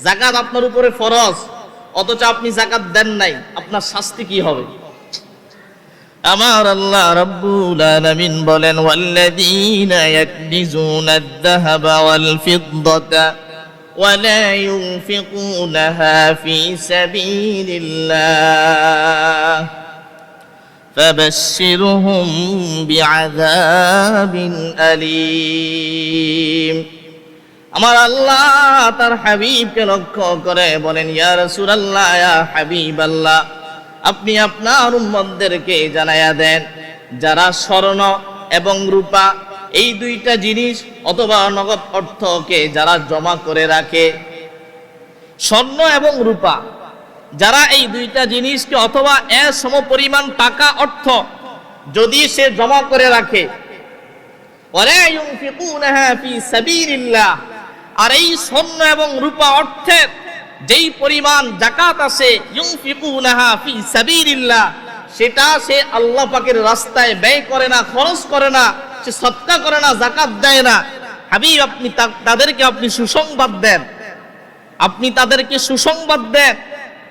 যাকাত আপনার উপরে ফরজ, অথচ আপনি যাকাত দেন নাই, আপনার শাস্তি কি হবে? আমার আল্লাহ রাব্বুল আলামিন বলেন, ওয়াল্লাযীনা ইয়াকনিজুনা আয-যাহাবা ওয়াল ফিদ্দাতা ওয়া লা ইউনফিকুনাহা ফী সাবীলিল্লাহ ফাবাশশিরহুম বিআযাবিন আলীম। আমার আল্লাহ তার হাবিবকে লক্ষ্য করে বলেন, ইয়া রাসূলুল্লাহ, ইয়া হাবিবাল্লাহ, আপনি আপনার উম্মতদেরকে জানায়া দেন, যারা স্বর্ণ এবং রূপা এই দুইটা জিনিস অথবা নগদ অর্থকে যারা জমা করে রাখে, স্বর্ণ এবং রূপা, যারা এই দুইটা জিনিসকে অথবা এর সমপরিমাণ টাকা অর্থ যদি সে জমা করে রাখে, ওয়ালা ইউনফিকুনাহা ফী সাবীলিল্লাহ, আর এই স্বর্ণ এবং রূপা অর্থের যেই পরিমাণ যাকাত আছে, ইউনফিকুনাহা ফী সাবীলিল্লাহ, সেটা সে আল্লাহ পাকের রাস্তায় ব্যয় করে না, খরচ করে না, সে সদকা করে না, যাকাত দেয় না। হাবিব, আপনি তাদেরকে আপনি সুসংবাদ দেন, আপনি তাদেরকে সুসংবাদ দেন।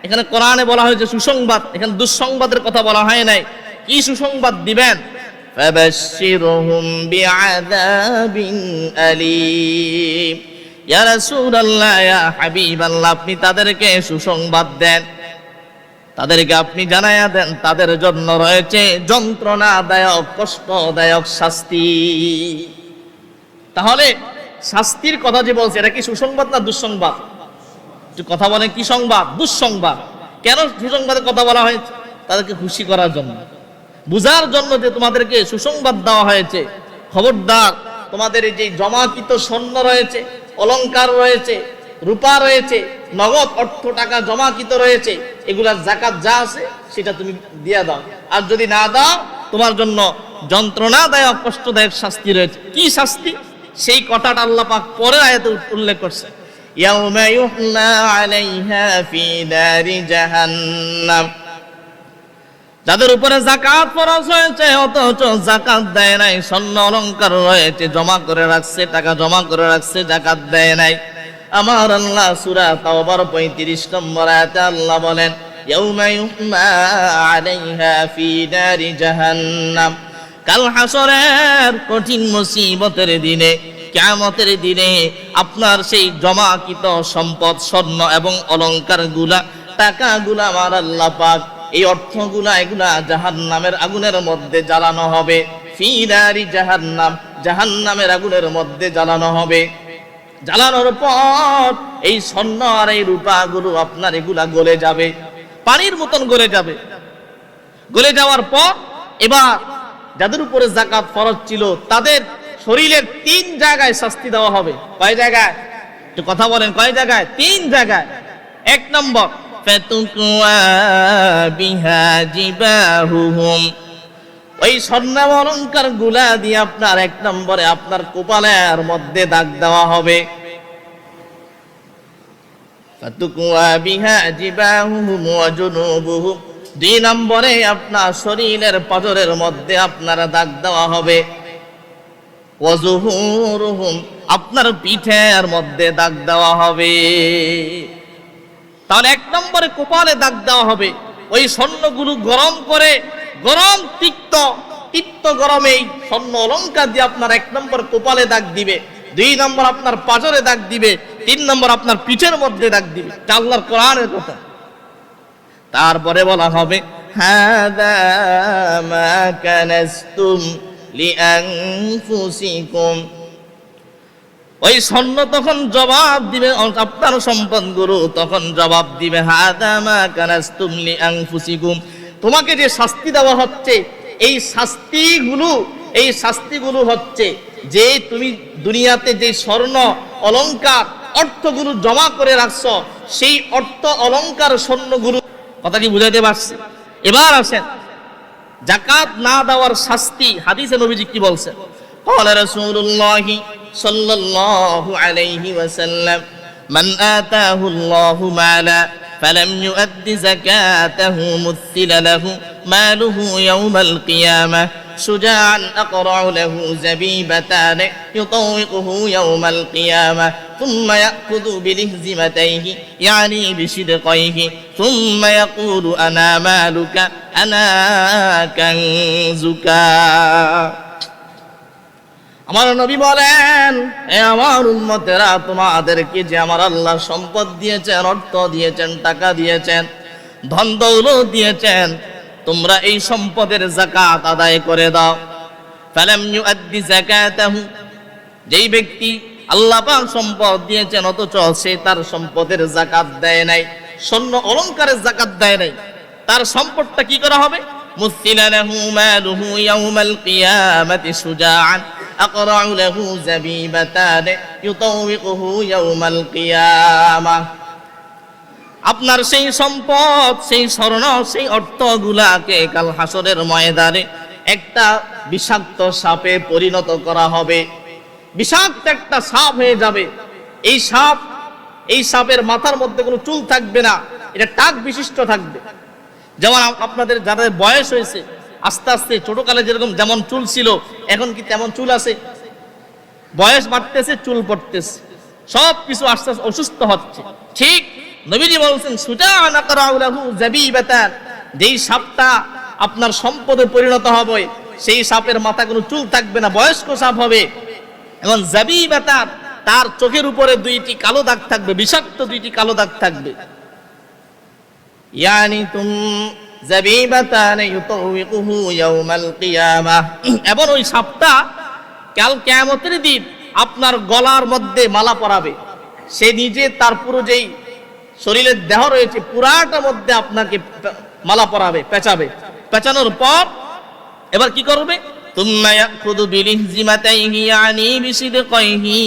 এখানে কোরআনে বলা হয়েছে সুসংবাদ, এখানে দুঃসংবাদের কথা বলা হয় নাই। কি সুসংবাদ দিবেন? ফাবাশশিরহুম বিআযাবিন আলীম। ইয়া রাসূলুল্লাহ, ইয়া হাবিবাল্লাহ, আপনি তাদেরকে সুসংবাদ দেন, তাদেরকে আপনি জানায়া দেন, তাদের জন্য রয়েছে যন্ত্রণাদায়ক, কষ্টদায়ক শাস্তি। তাহলে শাস্তির কথা যে বলছে, এটা কি সুসংবাদ না দুঃসংবাদ? কথা বলেন, কি সংবাদ? দুঃসংবাদ। কেন সুসংবাদের কথা বলা হয়েছে? তাদেরকে খুশি করার জন্য, বুঝার জন্য যে তোমাদেরকে সুসংবাদ দেওয়া হয়েছে। খবরদার, তোমাদের এই যে জমাকৃত স্বর্ণ রয়েছে, অলংকার রয়েছে, রূপা রয়েছে, নগদ অর্থ টাকা জমাকৃত রয়েছে, এগুলার যাকাত যা আছে সেটা তুমি দিয়ে দাও। আর যদি না দাও, তোমার জন্য যন্ত্রণাদায়ক, কষ্টদায়ক শাস্তি রয়েছে। কি শাস্তি? সেই কথাটা আল্লাহ পাক পরের আয়াতে উল্লেখ করছে, ইয়াউমা ইউহলা আলাইহা ফি নারি জাহান্নাম। যাদের উপরে যাকাত ফরজ হয়েছে অথচ যাকাত দেয় নাই, স্বর্ণ অলংকার রয়েছে, জমা করে রাখছে, টাকা জমা করে রাখছে, যাকাত দেয় নাই। আমার আল্লাহ সূরা তাওবার 35 নম্বর আয়াতে আল্লাহ বলেন, ইয়াউমা ইউহলা আলাইহা ফি নারি জাহান্নাম। কাল হাসরের কঠিন মুসিবতের দিনে, কিয়ামতের দিনে আপনার সেই জমাকৃত সম্পদ, স্বর্ণ এবং অলংকার গুলা, টাকাগুলা, আমার আল্লাহ পাক এই অর্থগুলা, এগুলা জাহান্নামের আগুনের মধ্যে জ্বালানো হবে। ফি নারি জাহান্নাম, জাহান্নামের আগুনের মধ্যে জ্বালানো হবে। জ্বালানোর পর এই স্বর্ণ আর এই রূপাগুলো আপনার এগুলা গলে যাবে, পানির মতন গলে যাবে। গলে যাওয়ার পর এবার যাদের উপরে যাকাত ফরজ ছিল, তাদের শরীরের 3 জায়গায় শাস্তি দেওয়া হবে। কয় জায়গায়? একটু কথা বলেন, কয় জায়গায়? 3 জায়গায়। 1 নম্বর, ফাতুকুয়া বিহা জিবাহুহুম, ওই স্বর্ণ অলংকার গুলা দিয়ে আপনার 1 নম্বরে আপনার কপালের মধ্যে দাগ দেওয়া হবে। ফাতুকুয়া বিহা জিবাহুহুম ওয়া জুনুবুহুম, 2 নম্বরে আপনার শরীরের পাজরের মধ্যে আপনার দাগ দেওয়া হবে। ওয়া যুহুরুহুম, আপনার পিঠের মধ্যে দাগ দেওয়া হবে। তাহলে 1 নম্বরে কপালে দাগ দেওয়া হবে। ওই স্বর্ণগুলো গরম করে, গরম তিক্ত গরম এই স্বর্ণ অলংকার দিয়ে আপনার 1 নম্বর কপালে দাগ দিবে, 2 নম্বর আপনার পাজরে দাগ দিবে, 3 নম্বর আপনার পিঠের মধ্যে দাগ দিবে। এটা আল্লাহর কোরআনের কথা। তারপরে বলা হবে, হাদা মা কানাসতুম লিআনফুসিকুম, ওই স্বর্ণ তখন জবাব দিবে, আপনার সম্পদগুলো তখন জবাব দিবে, হাদা মা কানাসতুম লিআনফুসিকুম, তোমাকে যে শাস্তি দেওয়া হচ্ছে, এই শাস্তিগুলো হচ্ছে যে তুমি দুনিয়াতে যে স্বর্ণ অলংকার অর্থগুলো জমা করে রাখছো, সেই অর্থ অলংকার স্বর্ণগুলো। কথা কি বুঝাইতে পারছি? এবার আসেন যাকাত না দেওয়ার শাস্তি। হাদিসে নবীজি কি বলছেন? ক্বালা রাসূলুল্লাহি সাল্লাল্লাহু আলাইহি ওয়াসাল্লাম, মান আতাহু আল্লাহু মালা ফালাম ইউআদ্দি যাকাতাহু মুথিলা লাহু মালুহু ইয়াওমাল কিয়ামাহ شجاعا أقرع له زبيبتان يطوقه يوم القيامة ثم يأخذ بلهزمتيه يعني بشدقيه ثم يقول أنا مالك أنا كنزك আমার নবী বলেন, এ আমার উম্মতেরা, তোমাদেরকে যে আমার আল্লাহ সম্পদ দিয়েছেন, অর্থ দিয়েছেন, টাকা দিয়েছেন, ধন দৌলত দিয়েছেন, তোমরা এই সম্পদের যাকাত আদায় করে দাও। ফালাম ইউআদ্দি যাকাতাহু, যেই ব্যক্তি আল্লাহ পাক সম্পদ দিয়েছেন অথচ সে তার সম্পদের যাকাত দেয় নাই, স্বর্ণ অলংকারের যাকাত দেয় নাই, তার সম্পদটা কি করা হবে? মুসিলা লাহু মালুহু ইয়াউমাল কিয়ামাতি শুজাআন أقرع له زبيبتان يطوقه يوم القيامة। আপনার সেই সম্পদ, সেই স্বর্ণ, সেই অর্থগুলাকে কাল হাসরের ময়দানে একটা বিষাক্ত সাপে পরিণত করা হবে। বিষাক্ত একটা সাপ হয়ে যাবে। এই সাপের মাথার মধ্যে কোনো চুল থাকবে না, এটা টাক বিশিষ্ট থাকবে। যেমন আপনাদের যাদের বয়স হয়েছে, আস্তে আস্তে ছোটকালে যেরকম যেমন চুল ছিল, এখন কি তেমন চুল আছে? বয়স বাড়তেছে, চুল পড়তেছে, সব কিছু আস্তে আস্তে অসুস্থ হচ্ছে। ঠিক নবীজি বলছেন, সুজাআন আকরাউ লাহু যাবিবাতান, যেই সাপটা আপনার সম্পদে পরিণত হবে, সেই সাপের মাথা কোনো চুল থাকবে না, বয়স্ক সাপ হবে। এবং যাবিবাতান, তার চোখের উপরে দুইটি কালো দাগ থাকবে, বিষাক্ত দুইটি কালো দাগ থাকবে। ইয়ানি তুম যাবিবাতান ইউতাউকুহু ইয়াউমাল কিয়ামাহ, এবং ওই সাপটা কাল কিয়ামতের দিন আপনার গলার মধ্যে মালা পরাবে। সে নিজে তার পুরো যেই শরীরের দেহ রয়েছে পুরাটার মধ্যে আপনাকে মালা পরাবে, পেঁচাবে। পেঁচানোর পর এবার কি করবে? তুম্মা ইয়াখুযু বিলিহজিমাতাইহি ইয়ানি বিসিদকাইহি,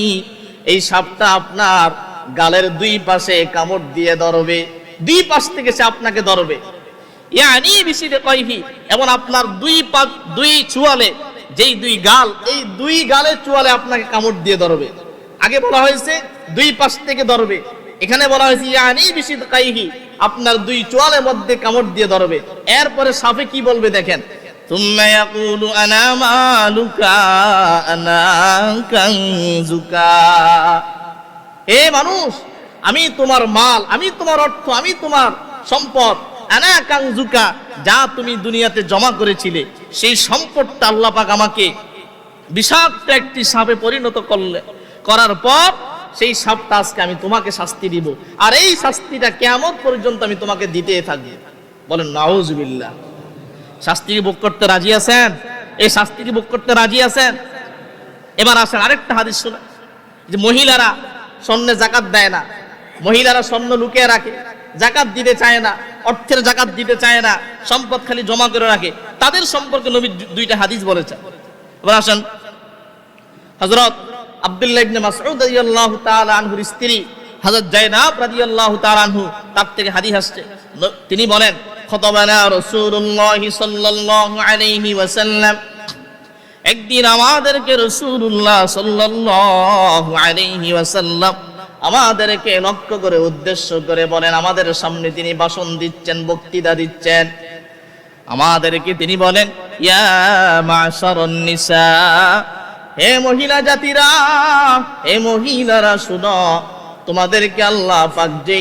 এই সাপটা আপনার গালের দুই পাশে কামড় দিয়ে ধরবে, দুই পাশ থেকে সে আপনাকে ধরবে। ইয়ানি বিসিদকাইহি, এবং আপনার দুই চুয়ালে, যেই দুই গাল, এই দুই গালের চুয়ালে আপনাকে কামড় দিয়ে ধরবে। আগে বলা হয়েছে দুই পাশ থেকে ধরবে, এখানে বলা হয়েছে ইয়ানি বিসিদকাইহি, আপনার দুই চোয়ালের মধ্যে কামড় দিয়ে ধরবে। এরপরে সাপে কি বলবে দেখেন, তুম্মা ইয়াকুলু আনা মালুকা আনা কানজুকা, হে মানুষ, আমি তোমার মাল, আমি তোমার অর্থ, আমি তোমার সম্পদ, আনা কানজুকা, যা তুমি দুনিয়াতে জমা করেছিলে, সেই সম্পদটা আল্লাহ পাক আমাকে বিষাক্ত একটি সাপে পরিণত করার পর সেই সাপটা আজকে আমি তোমাকে শাস্তি দিব, আর এই শাস্তিটা কিয়ামত পর্যন্ত আমি তোমাকে দিতে থাকবো। বলেন নাউজুবিল্লাহ। শাস্তি ভোগ করতে রাজি আছেন? এই শাস্তি ভোগ করতে রাজি আছেন? এবার আসেন আরেকটা হাদিস শুনে, যে মহিলারা স্বর্ণে যাকাত দেয় না, মহিলারা স্বর্ণ লুকিয়ে রাখে, যাকাত দিতে চায় না, অর্থের যাকাত দিতে চায় না, সম্পদ খালি জমা করে রাখে, তাদের সম্পর্কে নবী দুইটা হাদিস বলেছেন। এবার আসেন হযরত আব্দুল্লাহ ইবনে মাসউদ রাদিয়াল্লাহু তাআলা আনহুর স্ত্রী হযরত যায়েনাব রাদিয়াল্লাহু তাআলা আনহু, তার থেকে হাদিস আসছে, তিনি বলেন, খতবানা রাসূলুল্লাহ সাল্লাল্লাহু আলাইহি ওয়াসাল্লাম, একদিন আমাদেরকে রাসূলুল্লাহ সাল্লাল্লাহু আলাইহি ওয়াসাল্লাম আমাদেরকে লক্ষ্য করে উদ্দেশ্য করে বলেন, আমাদের সামনে তিনি ভাষণ দিচ্ছেন, বক্তৃতা দিচ্ছেন, আমাদেরকে তিনি বলেন, ইয়া মাশারান নিসা, হে মহিলা জাতিরা, হে মহিলারা শুনো, তোমাদেরকে আল্লাহ পাক যে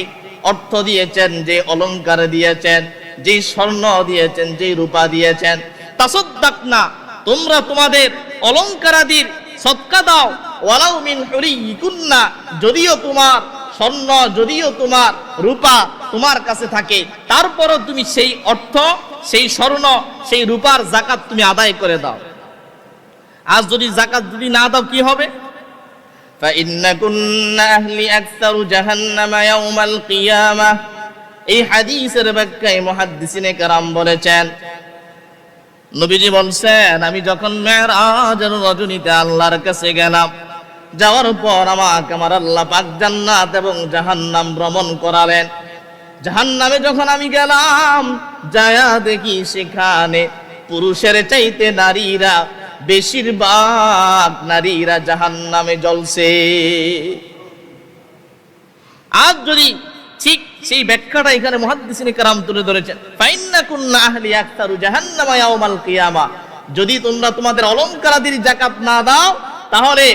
অর্থ দিয়েছেন, যে অলংকার দিয়েছেন, যে স্বর্ণ দিয়েছেন, যে রূপা দিয়েছেন, তাসাদদাকনা, তোমরা তোমাদের অলংকারাদির সদকা দাও, ওয়ালাউ মিন হুরিকুন্না, যদিও তোমার স্বর্ণ, যদিও তোমার রূপা তোমার কাছে থাকে, তারপরও তুমি সেই অর্থ, সেই স্বর্ণ, সেই রূপার যাকাত তুমি আদায় করে দাও। আজ যদি যাকাত যদি না দাও কি হবে? ফাইন্নাকুন্না আহলি আকসারু জাহান্নামা ইয়াউমাল কিয়ামাহ, এই হাদিসের ব্যাখ্যায় মুহাদ্দিসিনে কেরাম বলেছেন, নবীজি বলছেন, আমি যখন মেরাজের রজনীতে আল্লাহর কাছে গেলাম, যাওয়ার পর আমাকে আমার আল্লাহ পাক জান্নাত এবং জাহান্নাম ভ্রমণ করালেন। জাহান্নামে যখন আমি গেলাম, যায়া দেখি সেখানে পুরুষের চাইতে নারীরা, বেশিরভাগ নারীরা জাহান্নামে জ্বলছে। আজ যদি ঠিক সেই ব্যাখ্যাটা এখানে মুহাদ্দিসিনে কেরাম তুলে ধরেছেন, ফাইন্নাকুন্না আহলি আকসারু জাহান্নামা ইয়াউমাল কিয়ামা, যদি তোমরা তোমাদের অলংকারাদির যাকাত না দাও তাহলে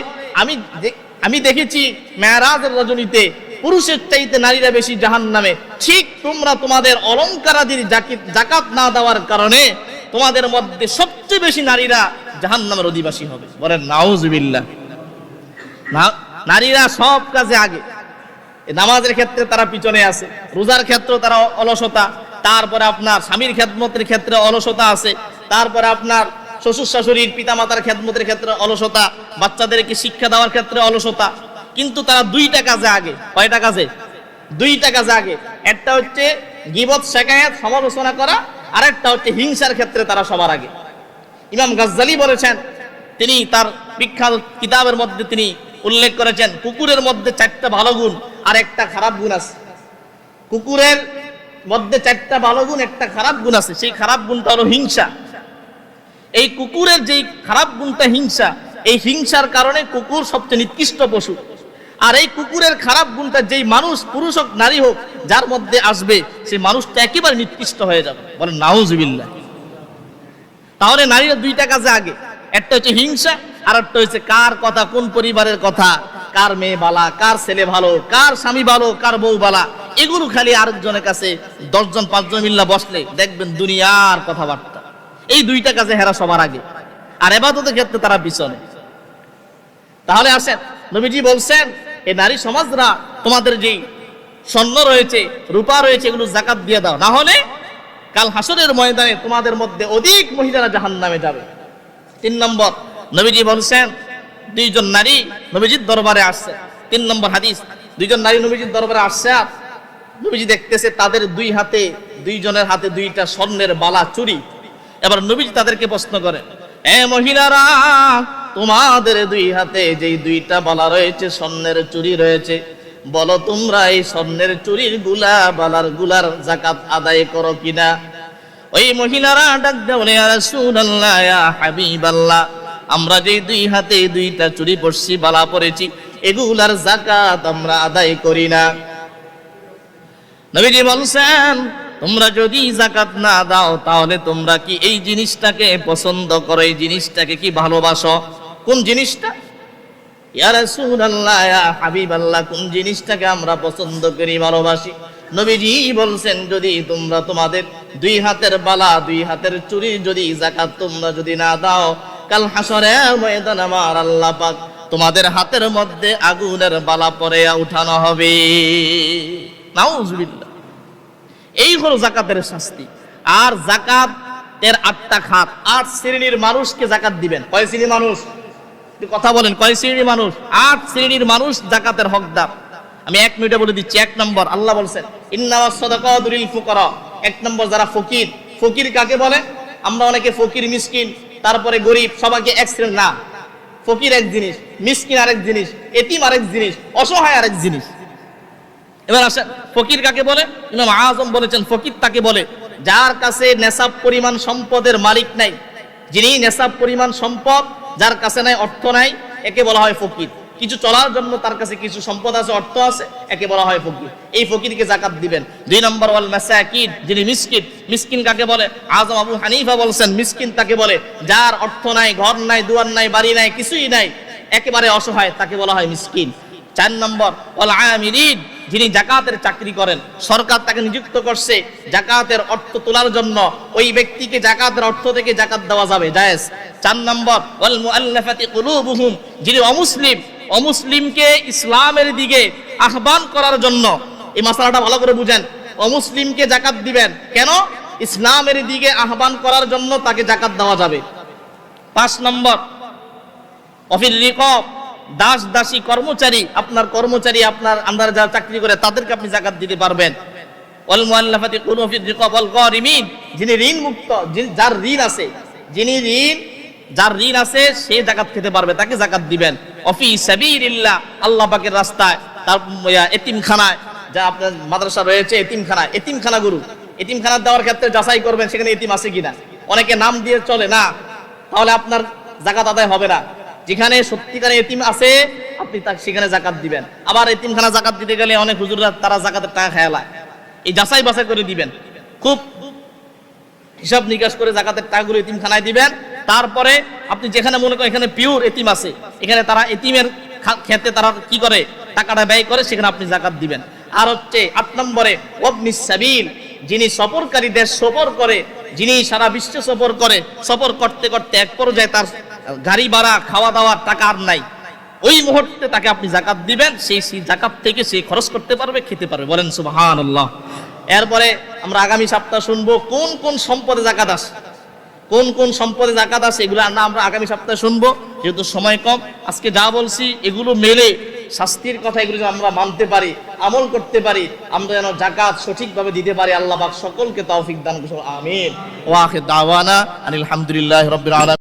আমি দেখেছি মেরাজের রজনীতে পুরুষের চাইতে নারীরা বেশি জাহান্নামে। ঠিক তোমরা তোমাদের অলংকারাদির যাকাত না দেওয়ার কারণে তোমাদের মধ্যে সবচেয়ে বেশি নারীরা জাহান্নামের অধিবাসী হবে। বলেন নাউজুবিল্লাহ। নারীরা সব কাজে আগে, নামাজের ক্ষেত্রে তারা পিছনে আছে, রোজার ক্ষেত্রে তারা অলসতা, তারপরে আপনার স্বামীর খেদমতের ক্ষেত্রে অলসতা আছে, তারপরে আপনার শ্বশুর শাশুড়ির পিতামাতার খেদমতের ক্ষেত্রে অলসতা, বাচ্চাদেরকে শিক্ষা দেওয়ার ক্ষেত্রে অলসতা। কিন্তু তারা দুইটা কাজে আগে। কয়টা কাজে? দুইটা কাজে আগে। একটা হচ্ছে গীবত, শিকায়াত, সমালোচনা করা, আরেকটা হচ্ছে হিংসার ক্ষেত্রে তারা সবার আগে। ইমাম গাজ্জালি বলেছেন, তিনি তার বিখ্যাত কিতাবের মধ্যে তিনি উল্লেখ করেছেন, কুকুরের মধ্যে 4টা ভালো গুণ আর একটা খারাপ গুণ আছে। কুকুরের মধ্যে 4টা ভালো গুণ, একটা খারাপ গুণ আছে। সেই খারাপ গুণটা হলো হিংসা। এই কুকুরের যেই খারাপ গুণটা হিংসা, এই হিংসার কারণে কুকুর সবচেয়ে নিকৃষ্ট পশু। আর এই কুকুরের খারাপ গুণটা যেই মানুষ, পুরুষ হোক নারী হোক, যার মধ্যে আসবে সেই মানুষটা একেবারে নিকৃষ্ট হয়ে যাবে। বলেন নাউজুবিল্লাহ। তাহলে নারীরা দুইটা কাজে আগে। একটা হচ্ছে হিংসা, আর একটা হচ্ছে কার কথা, কোন পরিবারের কথা, কার মেয়ে বালা, কার ছেলে ভালো, কার স্বামী ভালো, কার বউ বালা, এগুলো খালি আরেকজনের কাছে 10 জন 5 জন মিল্লা বসলে দেখবেন দুনিয়ার কথাবার্তা। এই দুইটা কাজে হেরা সবার আগে, আর ইবাদতের ক্ষেত্রে তারা পিছনে। তাহলে আসেন, নবীজি বলছেন এই নারী সমাজরা তোমাদের যেই স্বর্ণ রয়েছে, রূপা রয়েছে, এগুলো যাকাত দিয়ে দাও, না হলে কাল হাসরের ময়দানে তোমাদের মধ্যে অধিক মহিলারা জাহান্নামে যাবে। 3 নম্বর, নবীজি বলছেন 2 জন নারী নবীজির দরবারে আসছে। 3 নম্বর হাদিস, 2 জন নারী নবীজির দরবারে আসছে, আর নবীজি দেখতেছে তাদের 2 হাতে, 2 জনের হাতে 2টা স্বর্ণের বালা, চুড়ি। এবার নবীজি তাদেরকে প্রশ্ন করে, এ মহিলারা, তোমাদের 2 হাতে যেই 2টা বালা রয়েছে, স্বর্ণের চুড়ি রয়েছে, বলো তোমরা এই স্বর্ণের চুড়ির বালার গুলার যাকাত আদায় করো কিনা? ওই মহিলারা ডাক দেয়, বলে ইয়া রাসূলুল্লাহ, ইয়া হাবিবাল্লাহ, আমরা যেই 2 হাতে 2টা চুড়ি পরছি, বালা পরেছি, এগুলার যাকাত আমরা আদায় করি না। নবীজি বলছেন, তোমরা যদি যাকাত না দাও তাহলে তোমরা কি এই জিনিসটাকে পছন্দ করো, এই জিনিসটাকে কি ভালোবাসো? কোন জিনিসটা? ইয়া রাসূলুল্লাহ, ইয়া হাবিবাল্লাহ, কোন জিনিসটাকে আমরা পছন্দ করি, ভালোবাসি? নবীজি বলছেন, যদি তোমরা তোমাদের 2 হাতের বালা, 2 হাতের চুড়ি যদি যাকাত তোমরা যদি না দাও, কাল হাসরের ময়দানে আমার আল্লাহ পাক তোমাদের হাতের মধ্যে আগুনের বালা পরে উঠানো হবে। নাউজুবিল্লাহ। এই হলো যাকাতের শাস্তি। আর যাকাতের 8টা খাত, 8 শ্রেণীর মানুষকে যাকাত দিবেন। কয় শ্রেণীর মানুষ? কথা বলেন, কয় শ্রেণীর মানুষ? 8 শ্রেণীর মানুষ যাকাতের হকদার। আমি 1 মিনিটে বলে দিচ্ছি। 1 নম্বর, আল্লাহ বলছেন ইন্নামাস সাদাকাতু লিল ফুকারা। 1 নম্বর যারা ফকির। ফকির কাকে বলে? আমরা অনেকে ফকির, মিসকিন, তারপরে গরিব, সবাইকে এক শ্রেণী না। ফকির এক জিনিস, মিসকিন আরেক জিনিস, এতিম আরেক জিনিস, অসহায় আরেক জিনিস। এবার আসেন, ফকির কাকে বলে? ইমাম আযম বলেছেন, ফকির তাকে বলে যার কাছে নেশাব পরিমাণ সম্পদের মালিক নাই। যিনি নেশাব পরিমাণ সম্পদ, যার কাছে নাই, অর্থ নাই, একে বলা হয় ফকির। কিছু চলার জন্য তার কাছে কিছু সম্পদ আছে, অর্থ আছে, একে বলা হয় ফকির। এই ফকিরকে যাকাত দিবেন। 2 নম্বর, ওয়াল মাসাকিন, যিনি মিসকিন। মিসকিন কাকে বলে? আযম আবু হানিফা বলছেন, মিসকিন তাকে বলে যার অর্থ নাই, ঘর নাই, দুয়ার নাই, বাড়ি নাই, কিছুই নাই, একেবারে অসহায়, তাকে বলা হয় মিসকিন। 4 নম্বর, ওয়াল আমিলিন, যিনি যাকাতের চাকরি করেন, সরকার তাকে নিযুক্ত করছে যাকাতের অর্থ তোলার জন্য, ওই ব্যক্তিকে যাকাতের অর্থ থেকে যাকাত দেওয়া যাবে, জায়েজ। 4 নম্বর, ওয়াল মুআল্লাফাতি কুলুবুহুম, যিনি অমুসলিম, অমুসলিমকে ইসলামের দিকে আহ্বান করার জন্য, এই মাসালাটা ভালো করে বুঝেন, অমুসলিমকে যাকাত দিবেন কেন? ইসলামের দিকে আহ্বান করার জন্য তাকে যাকাত দেওয়া যাবে। 5 নম্বর, অফিল রিকাব, দাস দাসী, কর্মচারী, আপনার কর্মচারী, আপনার আন্ডারে যারা চাকরি করে তাদেরকে আপনি যাকাত দিতে পারবেন। ওয়াল মুআল্লাফাতি কুলুবুহুম ফির রিকাব ওয়াল গারিমিন, যিনি ঋণ মুক্ত, যার ঋণ আছে, যার ঋণ আছে সে যাকাত খেতে পারবে, তাকে যাকাত দিবেন। অফি সাবিলিল্লাহ, আল্লাহ পাকের রাস্তায়, তার এতিমখানায়, যা আপনার মাদ্রাসা রয়েছে, এতিমখানায়, এতিমখানাগুলো, এতিমখানা দেওয়ার ক্ষেত্রে যাচাই করবেন সেখানে এতিম আছে কিনা। অনেকে নাম দিয়ে চলে না, তাহলে আপনার যাকাত আদায় হবে না। যেখানে সত্যিকারে এতিম আছে আপনি সেখানে যাকাত দিবেন। আবার এতিমখানা যাকাত দিতে গেলে অনেক হুজুররা তারা যাকাতের টাকা খেয়ালায়, এই যাচাই বাছাই করে দিবেন, খুব হিসাব নিকাশ করে যাকাতের টাকাগুলো এতিমখানায় দিবেন, তারপরে আপনি যেখানে মনে করেন এখানে পিওর এতিম আছে, এখানে তারা এতিমের খেতে তারা কি করে, টাকাটা ব্যয় করে, সেখানে আপনি যাকাত দিবেন। আর হচ্ছে 8 নম্বরে ওয়াবনিস সাবিল, যিনি সফরকারী, দেশ সফর করে, যিনি সারা বিশ্ব সফর করে, সফর করতে করতে এক পর্যায়ে তার গাড়ি ভাড়া, খাওয়া দাওয়ার টাকা আর নাই, ওই মুহূর্তে তাকে আপনি যাকাত দিবেন। সেই যাকাত থেকে সে খরচ করতে পারবে, খেতে পারবে। বলেন সুবহানাল্লাহ। এরপরে আমরা আগামী সপ্তাহ শুনবো কোন কোন সম্পদে যাকাত আছে, কোন কোন সম্পদে যাকাত আছে, এগুলো আমরা আগামী সপ্তাহে শুনবো, যেহেতু সময় কম। আজকে যা বলছি এগুলো মেলে শাস্তির কথা, এগুলো আমরা মানতে পারি, আমল করতে পারি, আমরা যেন যাকাত সঠিকভাবে দিতে পারি। আল্লাহ পাক সকলকে তৌফিক দান করুন, আমিন। ওয়া আখির দাওয়ানা আনিল হামদুলিল্লাহি রাব্বিল আলামিন।